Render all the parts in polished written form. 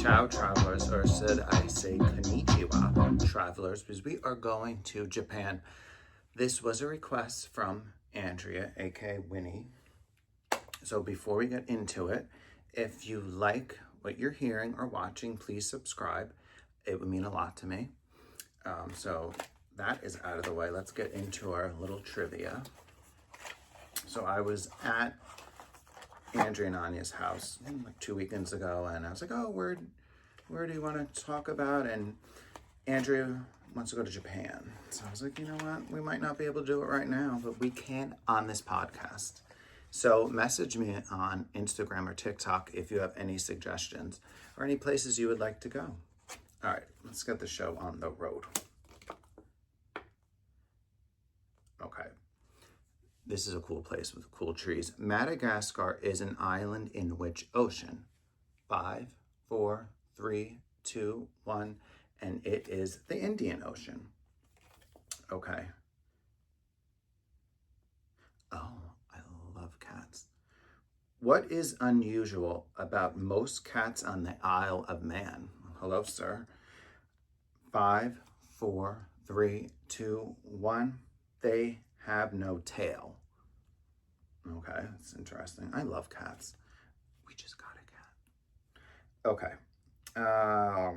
Ciao, travelers, or should I say Konnichiwa, travelers, because we are going to Japan. This was a request from Andrea, aka Winnie. So before we get into it, if you like what you're hearing or watching, please subscribe. It would mean a lot to me. So that is out of the way. Let's get into our little trivia. So I was at Andrea and Anya's house like 2 weekends ago, and I was like, oh, where do you want to talk about? And Andrea wants to go to Japan. So I was like, you know what? We might not be able to do it right now, but we can on this podcast. So message me on Instagram or TikTok if you have any suggestions or any places you would like to go. All right, let's get the show on the road. Okay. This is a cool place with cool trees. Madagascar is an island in which ocean? 5, 4, 3, 2, 1, and it is the Indian Ocean. Okay. Oh, I love cats. What is unusual about most cats on the Isle of Man? Hello, sir. 5, 4, 3, 2, 1. They have no tail. Okay, that's interesting. I love cats. We just got a cat. Okay. All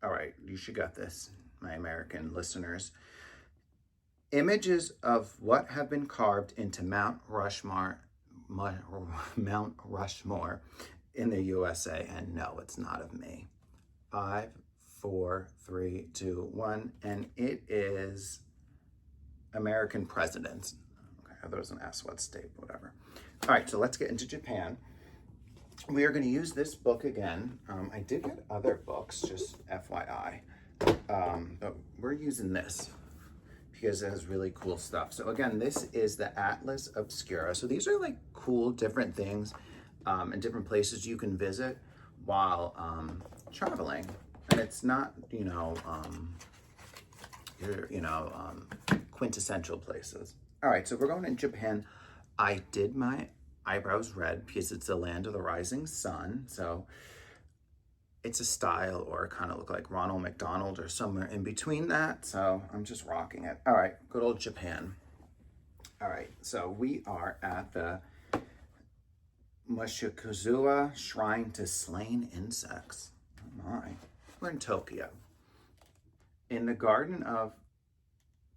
right, you should get this, my American listeners. Images of what have been carved into Mount Rushmore in the USA, and no, it's not of me. 5, 4, 3, 2, 1, and it is American presidents. Okay, there was an S, what state, whatever. All right, so let's get into Japan. We are going to use this book again. I did get other books, just FYI, but we're using this because it has really cool stuff. So again, this is the Atlas Obscura. So these are like cool different things and different places you can visit while traveling. And it's not, quintessential places. All right, so we're going to Japan. I did my eyebrows red because it's the land of the rising sun. So it's a style, or kind of look like Ronald McDonald or somewhere in between that. So I'm just rocking it. All right, good old Japan. All right, so we are at the Mushikuzuwa Shrine to Slain Insects. Oh my. We're in Tokyo. In the garden of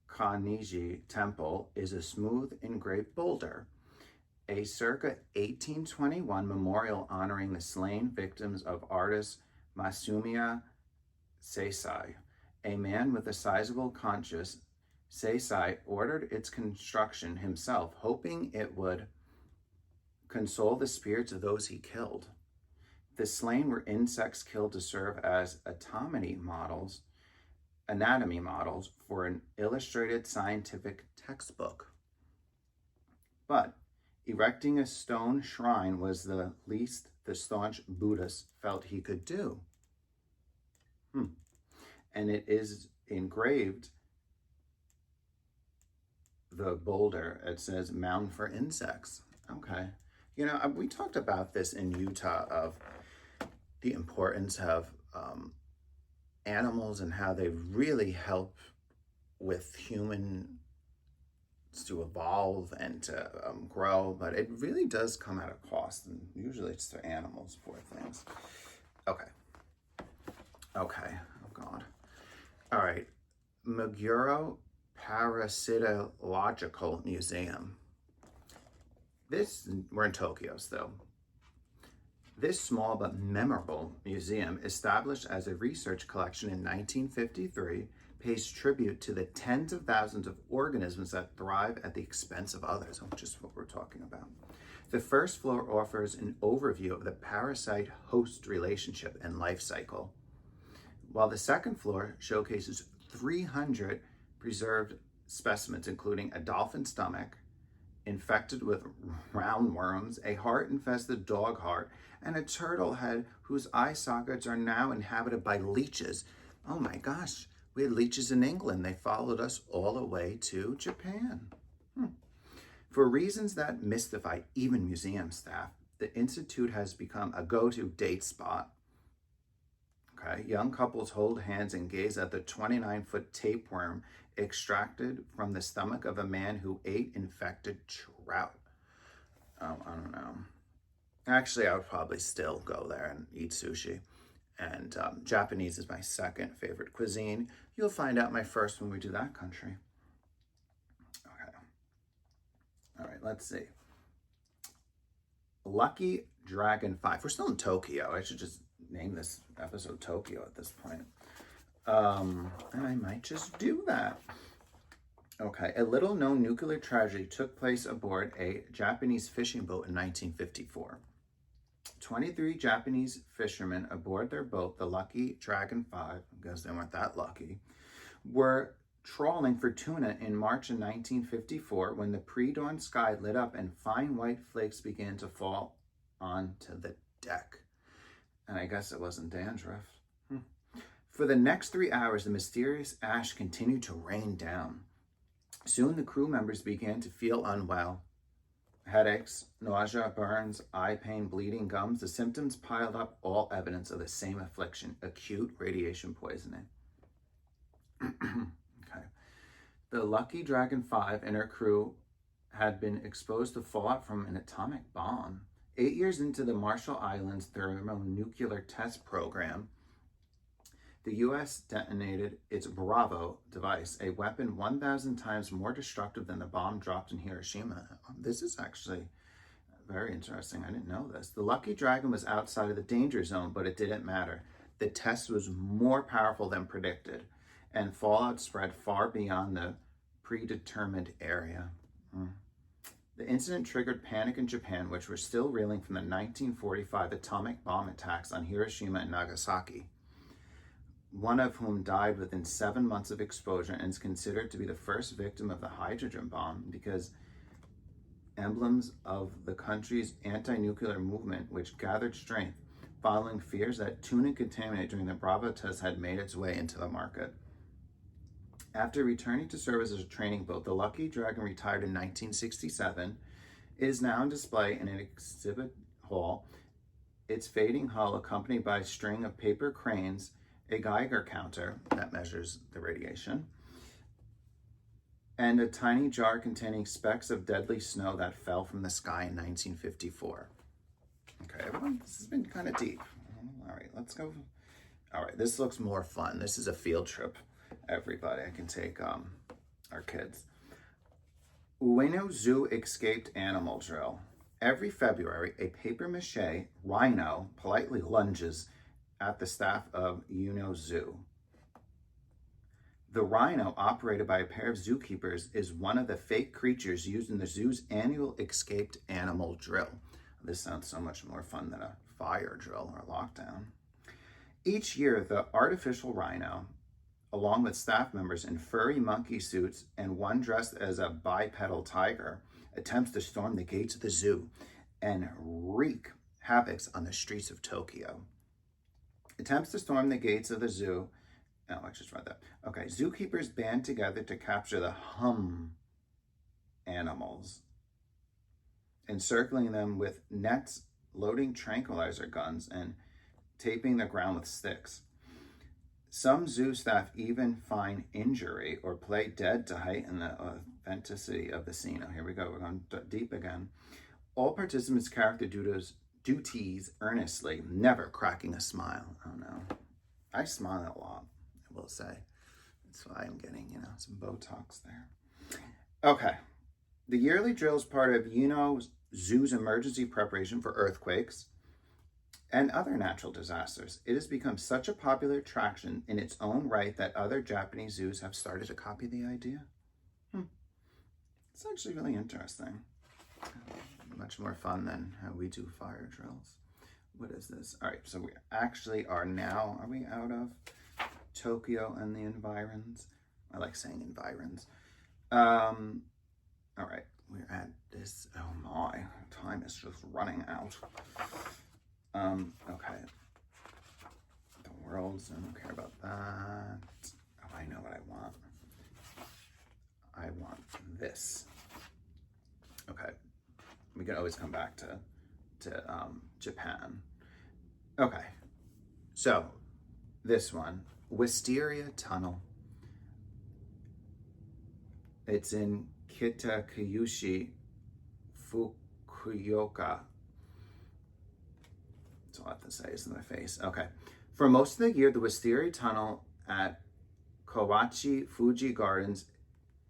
Konnichiwa Temple is a smooth engraved boulder, a circa 1821 memorial honoring the slain victims of artist Masumiya Seisai. A man with a sizable conscience, Seisai ordered its construction himself, hoping it would console the spirits of those he killed. The slain were insects killed to serve as anatomy models for an illustrated scientific textbook. But erecting a stone shrine was the least the staunch Buddhist felt he could do. And it is engraved, the boulder, it says Mound for Insects. Okay. We talked about this in Utah of the importance of animals and how they really help with humans to evolve and to grow, but it really does come at a cost, and usually it's the animals, poor things. Okay, oh God. All right, Meguro Parasitological Museum. We're in Tokyo still. This small but memorable museum, established as a research collection in 1953, pays tribute to the tens of thousands of organisms that thrive at the expense of others, which is what we're talking about. The first floor offers an overview of the parasite-host relationship and life cycle, while the second floor showcases 300 preserved specimens, including a dolphin stomach infected with roundworms, a heart-infested dog heart, and a turtle head whose eye sockets are now inhabited by leeches. Oh my gosh, we had leeches in England. They followed us all the way to Japan. For reasons that mystify even museum staff, the Institute has become a go-to date spot Okay, young couples hold hands and gaze at the 29-foot tapeworm extracted from the stomach of a man who ate infected trout. I don't know. Actually, I would probably still go there and eat sushi. And Japanese is my second favorite cuisine. You'll find out my first when we do that country. Okay. All right, let's see. Lucky Dragon 5. We're still in Tokyo. I should just name this episode Tokyo at this point. And I might just do that. Okay, a little known nuclear tragedy took place aboard a Japanese fishing boat in 1954. 23 Japanese fishermen aboard their boat, the Lucky Dragon 5, because they weren't that lucky, were trawling for tuna in March of 1954 when the pre-dawn sky lit up and fine white flakes began to fall onto the deck. And I guess it wasn't dandruff. For the next 3 hours, the mysterious ash continued to rain down. Soon the crew members began to feel unwell. Headaches, nausea, burns, eye pain, bleeding gums. The symptoms piled up, all evidence of the same affliction, acute radiation poisoning. Okay. The Lucky Dragon 5 and her crew had been exposed to fallout from an atomic bomb. 8 years into the Marshall Islands thermonuclear test program, the U.S. detonated its Bravo device, a weapon 1,000 times more destructive than the bomb dropped in Hiroshima. This is actually very interesting. I didn't know this. The Lucky Dragon was outside of the danger zone, but it didn't matter. The test was more powerful than predicted, and fallout spread far beyond the predetermined area. The incident triggered panic in Japan, which were still reeling from the 1945 atomic bomb attacks on Hiroshima and Nagasaki, one of whom died within 7 months of exposure and is considered to be the first victim of the hydrogen bomb because emblems of the country's anti-nuclear movement, which gathered strength following fears that tuna contaminated during the Bravo test had made its way into the market. After returning to service as a training boat, the Lucky Dragon retired in 1967. It is now on display in an exhibit hall, its fading hull accompanied by a string of paper cranes, a Geiger counter that measures the radiation, and a tiny jar containing specks of deadly snow that fell from the sky in 1954. Okay, everyone, this has been kind of deep. All right, let's go. All right, this looks more fun. This is a field trip, everybody. I can take our kids. Ueno Zoo Escaped Animal Drill. Every February, a papier-mâché rhino politely lunges at the staff of Ueno Zoo. The rhino, operated by a pair of zookeepers, is one of the fake creatures used in the zoo's annual escaped animal drill. This sounds so much more fun than a fire drill or lockdown. Each year, the artificial rhino, along with staff members in furry monkey suits and one dressed as a bipedal tiger, attempts to storm the gates of the zoo and wreak havoc on the streets of Tokyo. Attempts to storm the gates of the zoo. Oh, I just read that. Okay, zookeepers band together to capture the animals, encircling them with nets, loading tranquilizer guns, and taping the ground with sticks. Some zoo staff even find injury or play dead to heighten the authenticity of the scene. Oh, here we go. We're going deep again. All participants carry their duties earnestly, never cracking a smile. Oh no. I smile a lot, I will say. That's why I'm getting, some Botox there. Okay. The yearly drill is part of Ueno Zoo's emergency preparation for earthquakes and other natural disasters. It has become such a popular attraction in its own right that other Japanese zoos have started to copy the idea. It's actually really interesting. Much more fun than how we do fire drills. What is this? All right, so we actually are we out of Tokyo and the environs? I like saying environs. All right, we're at this. Oh my, time is just running out. Okay. The worlds, I don't care about that. Oh, I know what I want. I want this. Okay. We can always come back to Japan. Okay. So, This one, Wisteria Tunnel. It's in Kitakyushu, Fukuoka. That's all I have to say is in my face. Okay. For most of the year, the Wisteria Tunnel at Kawachi Fuji Gardens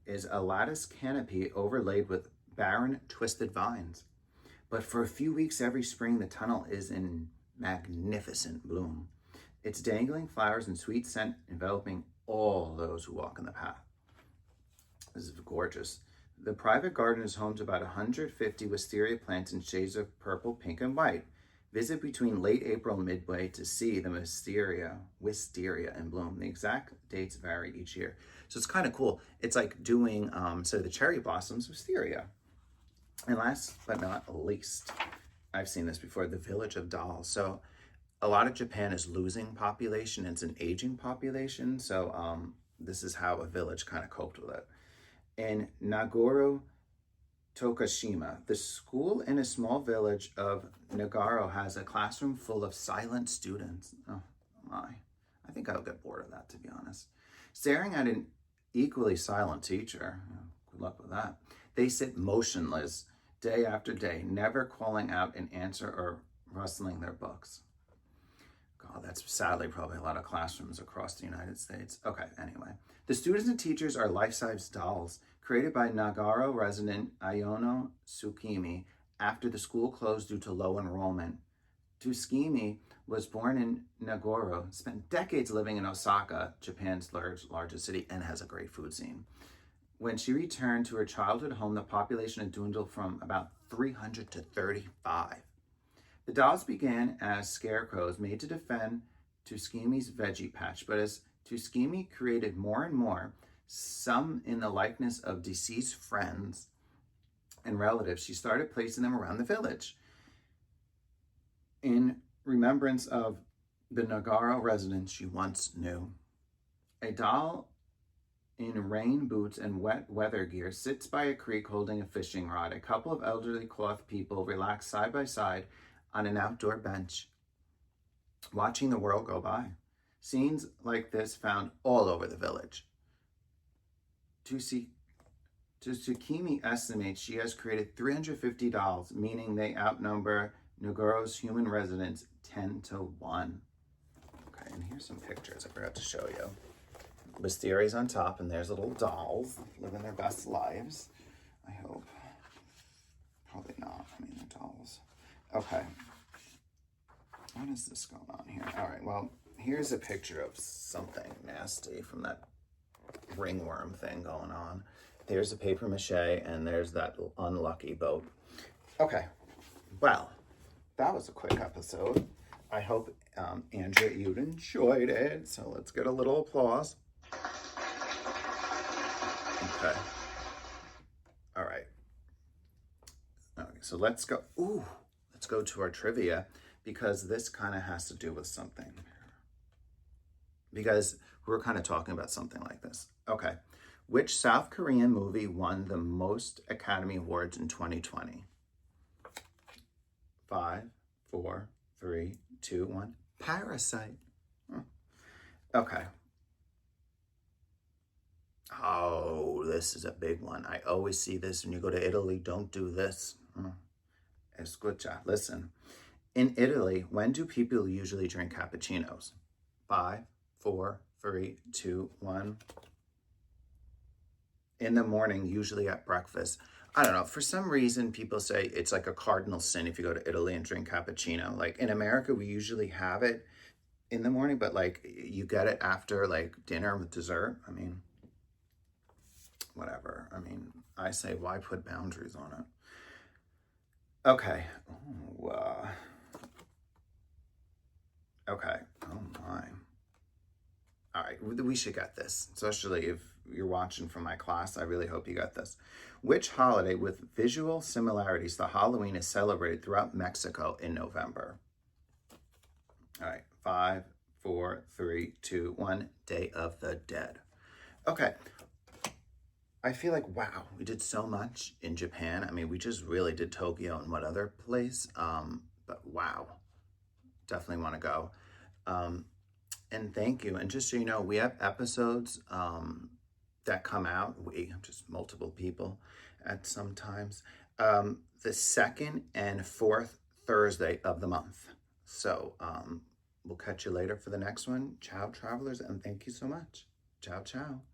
is a lattice canopy overlaid with barren, twisted vines. But for a few weeks every spring, the tunnel is in magnificent bloom. Its dangling flowers and sweet scent enveloping all those who walk in the path. This is gorgeous. The private garden is home to about 150 wisteria plants in shades of purple, pink, and white. Visit between late April and midway to see the wisteria in bloom. The exact dates vary each year. So it's kind of cool. It's like doing, so the cherry blossoms, wisteria. And last but not least, I've seen this before, the Village of Dolls. So a lot of Japan is losing population. It's an aging population. So this is how a village kind of coped with it. In Nagoro, Tokushima, the school in a small village of Nagaro has a classroom full of silent students. Oh my, I think I'll get bored of that, to be honest. Staring at an equally silent teacher, good luck with that. They sit motionless day after day, never calling out an answer or rustling their books. God, that's sadly probably a lot of classrooms across the United States. Okay, anyway. The students and teachers are life-size dolls created by Nagaro resident Ayono Tsukimi after the school closed due to low enrollment. Tsukimi was born in Nagoro, spent decades living in Osaka, Japan's largest city, and has a great food scene. When she returned to her childhood home, the population had dwindled from about 300 to 35. The dolls began as scarecrows made to defend Tsukimi's veggie patch, but as Tsukimi created more and more, some in the likeness of deceased friends and relatives, she started placing them around the village in remembrance of the Nagaro residents she once knew. A doll in rain boots and wet weather gear sits by a creek holding a fishing rod. A couple of elderly cloth people relax side by side on an outdoor bench, watching the world go by. Scenes like this found all over the village. Tsukimi estimates she has created 350 dolls, meaning they outnumber Nagoro's human residents 10 to 1. Okay, and here's some pictures I forgot to show you. Wisteria's on top, and there's little dolls living their best lives, I hope. Probably not. I mean, they're dolls. Okay. What is this going on here? All right, well, here's a picture of something nasty from that ringworm thing going on. There's a paper mache, and there's that unlucky boat. Okay, well, that was a quick episode. I hope, Andrea, you enjoyed it. So let's get a little applause. Okay. All right. Okay, so let's go. Ooh, let's go to our trivia, because this kind of has to do with something. Because we're kind of talking about something like this. Okay. Which South Korean movie won the most Academy Awards in 2020? 5, 4, 3, 2, 1. Parasite. Okay. Oh, this is a big one. I always see this when you go to Italy. Don't do this. Escucha. Listen. In Italy, when do people usually drink cappuccinos? 5, 4, 3, 2, 1. In the morning, usually at breakfast. I don't know. For some reason, people say it's like a cardinal sin if you go to Italy and drink cappuccino. Like in America, we usually have it in the morning, but like you get it after like dinner with dessert. I mean, whatever. I mean, I say, why put boundaries on it? Okay. Ooh, okay. Oh my. All right. We should get this, especially if you're watching from my class. I really hope you got this. Which holiday with visual similarities to Halloween is celebrated throughout Mexico in November? All right. 5, 4, 3, 2, 1. Day of the Dead. Okay. I feel like, wow, we did so much in Japan. I mean, we just really did Tokyo and what other place. But wow, definitely want to go. And thank you. And just so you know, we have episodes that come out. Just multiple people at some times. The second and fourth Thursday of the month. So we'll catch you later for the next one. Ciao, travelers, and thank you so much. Ciao, ciao.